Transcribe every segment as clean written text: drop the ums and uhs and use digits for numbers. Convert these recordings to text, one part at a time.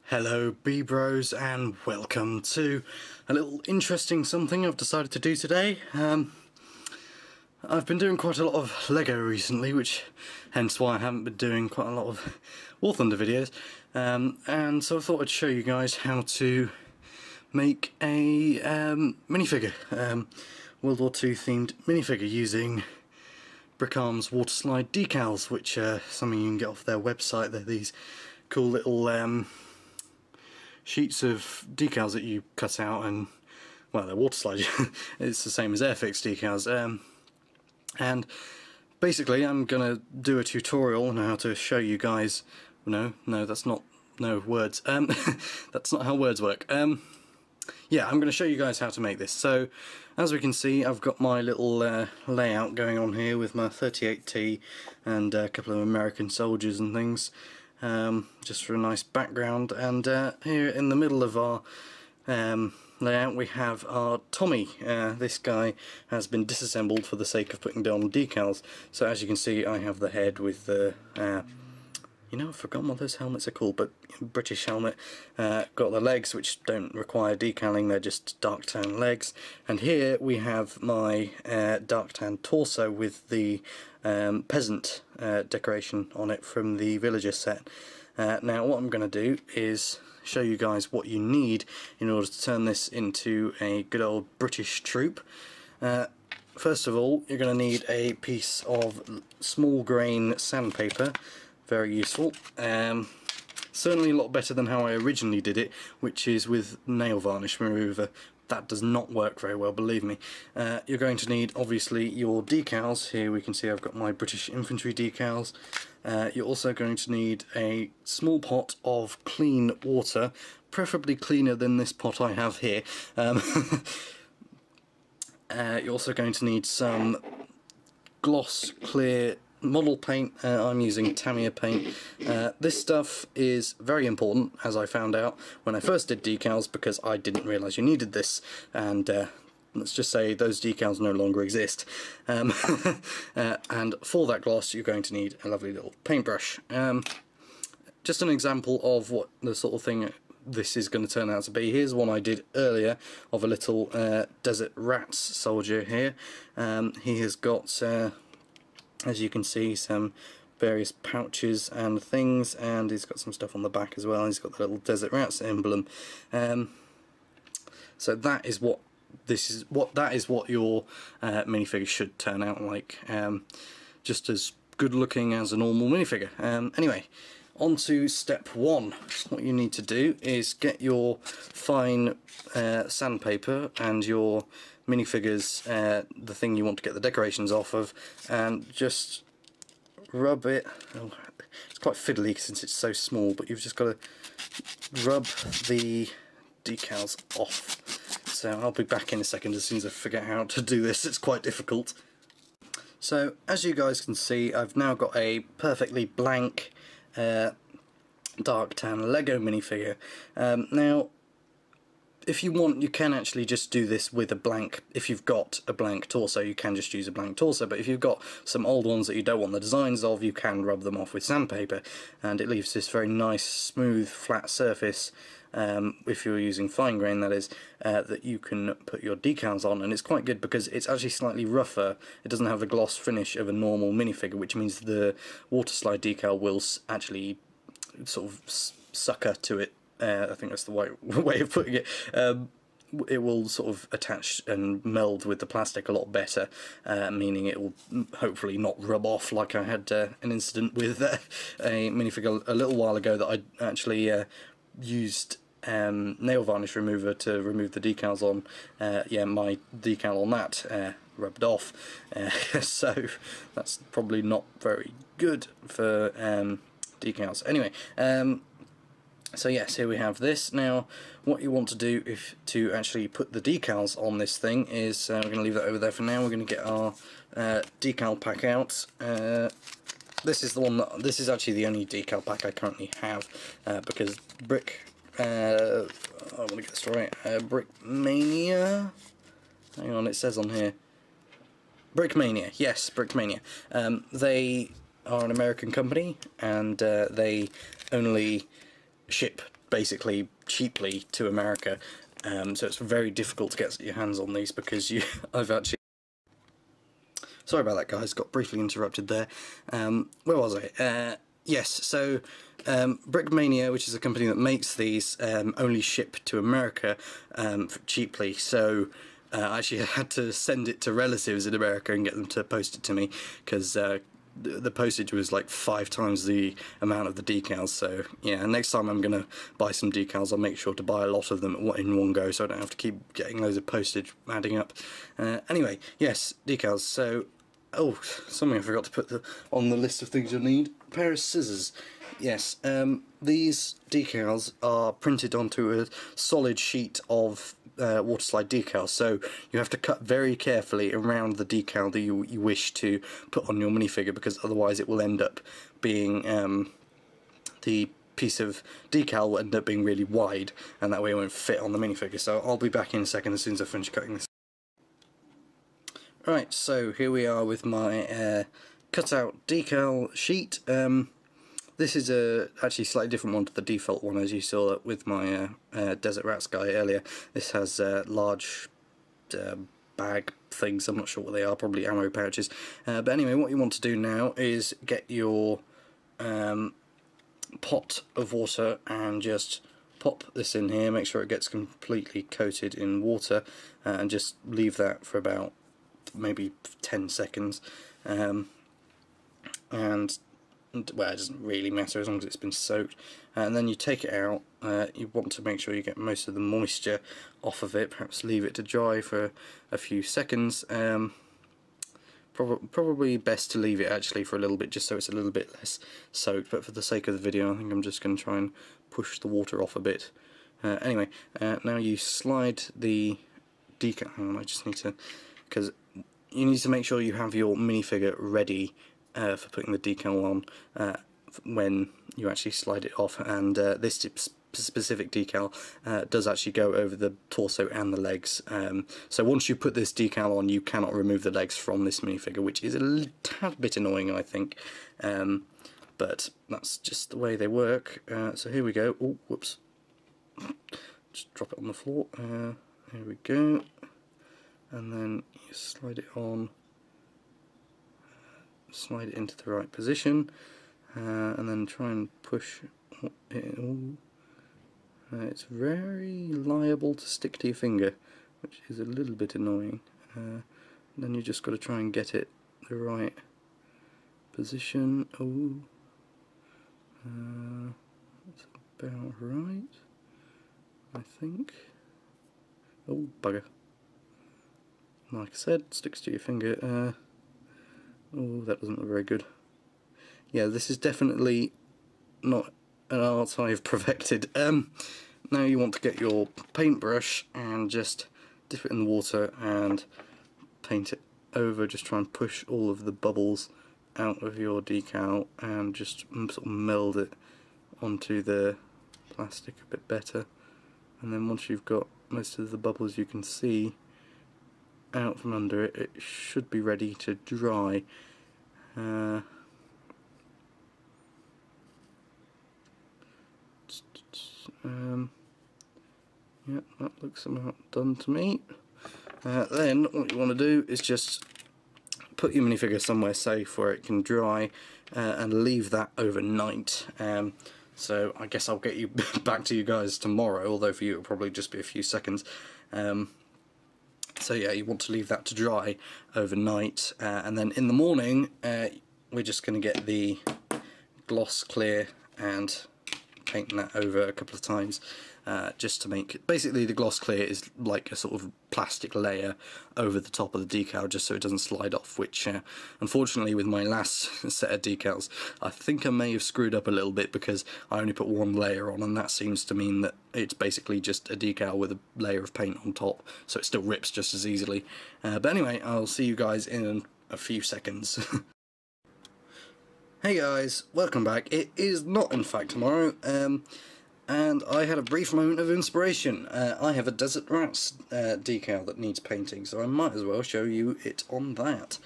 Hello BBros and welcome to a little interesting something I've decided to do today. I've been doing quite a lot of Lego recently, which hence why I haven't been doing quite a lot of War Thunder videos, and so I thought I'd show you guys how to make a minifigure, World War II themed minifigure using Brickarm's water slide decals, which are something you can get off their website. They're these cool little sheets of decals that you cut out, and well, they're water slide. It's the same as Airfix decals, and basically I'm gonna do a tutorial on how to show you guys. No, that's not words. That's not how words work. Yeah, I'm going to show you guys how to make this. So, as we can see, I've got my little layout going on here with my 38T and a couple of American soldiers and things, just for a nice background. And here in the middle of our layout we have our Tommy. This guy has been disassembled for the sake of putting down decals. So as you can see, I have the head with the you know, I've forgotten what those helmets are called, but British helmet. Got the legs, which don't require decaling, they're just dark tan legs. And here we have my dark tan torso with the peasant decoration on it from the villager set. Now what I'm going to do is show you guys what you need in order to turn this into a good old British troop. First of all, you're going to need a piece of small grain sandpaper. Very useful. Certainly a lot better than how I originally did it, which is with nail varnish remover. That does not work very well, believe me. You're going to need, obviously, your decals. Here we can see I've got my British infantry decals. You're also going to need a small pot of clean water, preferably cleaner than this pot I have here. You're also going to need some gloss clear model paint. I'm using Tamaya paint. This stuff is very important, as I found out when I first did decals, because I didn't realise you needed this, and let's just say those decals no longer exist. And for that gloss you're going to need a lovely little paintbrush. Just an example of what the sort of thing this is going to turn out to be. Here's one I did earlier of a little desert rats soldier here. He has got as you can see, some various pouches and things, and he's got some stuff on the back as well. He's got the little desert rats emblem. So that is what your minifigure should turn out like. Just as good looking as a normal minifigure. Anyway, on to step one. What you need to do is get your fine sandpaper and your minifigures, the thing you want to get the decorations off of, and just rub it. Oh, it's quite fiddly since it's so small, but you've just got to rub the decals off. So I'll be back in a second as soon as I figure out how to do this. It's quite difficult. So as you guys can see, I've now got a perfectly blank dark tan Lego minifigure. Now, if you want, you can actually just do this with a blank. If you've got a blank torso, you can just use a blank torso, but if you've got some old ones that you don't want the designs of, you can rub them off with sandpaper, and it leaves this very nice, smooth, flat surface, if you're using fine grain, that is, that you can put your decals on. And it's quite good because it's actually slightly rougher. It doesn't have the gloss finish of a normal minifigure, which means the water slide decal will actually sort of sucker to it. I think that's the way of putting it. It will sort of attach and meld with the plastic a lot better, meaning it will hopefully not rub off like I had an incident with a minifigure a little while ago that I actually used nail varnish remover to remove the decals on. Yeah, my decal on that rubbed off, so that's probably not very good for decals. Anyway, so yes, here we have this. Now, what you want to do to actually put the decals on this thing is, we're going to leave that over there for now. We're going to get our decal pack out. This is the one this is actually the only decal pack I currently have, because I want to get this right. Brickmania. Hang on, it says on here. Brickmania. Yes, Brickmania. They are an American company, and they only ship basically cheaply to America, so it's very difficult to get your hands on these because I've actually... Sorry about that, guys, got briefly interrupted there. Where was I? Yes, so Brickmania, which is a company that makes these, only ship to America cheaply, so I actually had to send it to relatives in America and get them to post it to me, because the postage was like 5 times the amount of the decals. So yeah, next time I'm going to buy some decals, I'll make sure to buy a lot of them in one go, so I don't have to keep getting loads of postage adding up. Anyway, yes, decals. So, oh, something I forgot to put on the list of things you'll need. A pair of scissors. Yes, these decals are printed onto a solid sheet of waterslide decals, so you have to cut very carefully around the decal that you wish to put on your minifigure, because otherwise it will end up being, the piece of decal will end up being really wide, and that way it won't fit on the minifigure. So I'll be back in a second as soon as I finish cutting this. Right, so here we are with my cutout decal sheet. This is actually a slightly different one to the default one, as you saw with my Desert Rats guy earlier. This has large bag things, I'm not sure what they are, probably ammo pouches. But anyway, what you want to do now is get your pot of water and just pop this in here, make sure it gets completely coated in water, and just leave that for about maybe 10 seconds. And well, it doesn't really matter as long as it's been soaked. And then you take it out. You want to make sure you get most of the moisture off of it, perhaps leave it to dry for a few seconds. Probably best to leave it actually for a little bit, just so it's a little bit less soaked, but for the sake of the video I think I'm just going to try and push the water off a bit. Anyway, now you slide the decal. Hang on, I just need to, because you need to make sure you have your minifigure ready for putting the decal on when you actually slide it off, and this specific decal does actually go over the torso and the legs, so once you put this decal on you cannot remove the legs from this minifigure, which is a tad bit annoying I think, but that's just the way they work. So here we go. Oh, whoops, just drop it on the floor. Here we go, and then you slide it on, slide it into the right position, and then try and push it all. It's very liable to stick to your finger, which is a little bit annoying. Then you just got to try and get it the right position. Oh, that's about right, I think. Oh, bugger. Like I said, sticks to your finger. Oh, that doesn't look very good. Yeah, this is definitely not an art I've perfected. Now you want to get your paintbrush and just dip it in the water and paint it over. Just try and push all of the bubbles out of your decal and just sort of meld it onto the plastic a bit better. And then once you've got most of the bubbles you can see out from under it, it should be ready to dry. Yeah, that looks about done to me. Then what you want to do is just put your minifigure somewhere safe where it can dry, and leave that overnight. So I guess I'll get you back to you guys tomorrow, although for you it'll probably just be a few seconds. So yeah, you want to leave that to dry overnight, and then in the morning we're just going to get the gloss clear and paint that over a couple of times, just to make it, basically the gloss clear is like a sort of plastic layer over the top of the decal just so it doesn't slide off, which unfortunately with my last set of decals I think I may have screwed up a little bit, because I only put one layer on, and that seems to mean that it's basically just a decal with a layer of paint on top, so it still rips just as easily. But anyway, I'll see you guys in a few seconds. Hey guys, welcome back. It is not in fact tomorrow, and I had a brief moment of inspiration. I have a Desert Rats decal that needs painting, so I might as well show you it on that.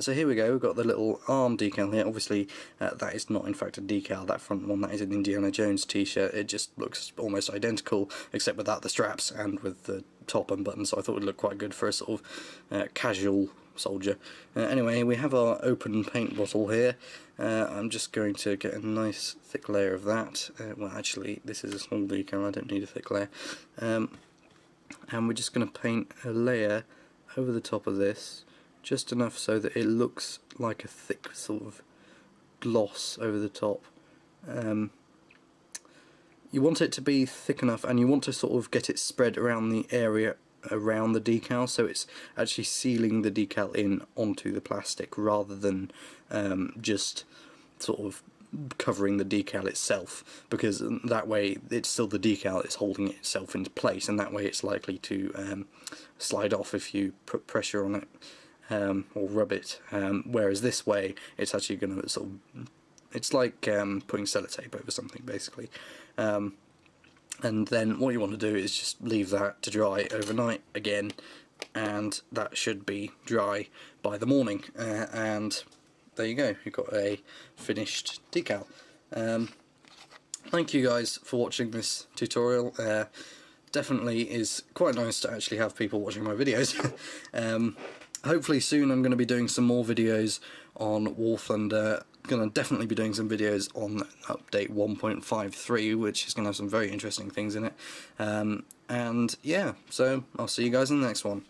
So here we go, we've got the little arm decal here. Obviously that is not in fact a decal, that front one, that is an Indiana Jones t-shirt. It just looks almost identical, except without the straps and with the top and buttons, so I thought it would look quite good for a sort of casual soldier. Anyway, we have our open paint bottle here. I'm just going to get a nice thick layer of that. Well, actually, this is a small decal, I don't need a thick layer. And we're just going to paint a layer over the top of this, just enough so that it looks like a thick sort of gloss over the top. You want it to be thick enough, and you want to sort of get it spread around the area around the decal, so it's actually sealing the decal in onto the plastic rather than just sort of covering the decal itself, because that way it's still the decal, it's holding itself into place, and that way it's likely to slide off if you put pressure on it or rub it, whereas this way it's actually going to sort of, it's like putting sellotape over something basically. And then what you want to do is just leave that to dry overnight again, and that should be dry by the morning, and there you go, you've got a finished decal. Thank you guys for watching this tutorial. Definitely is quite nice to actually have people watching my videos. Hopefully soon I'm going to be doing some more videos on War Thunder. Going to definitely be doing some videos on update 1.53, which is going to have some very interesting things in it. And yeah, so I'll see you guys in the next one.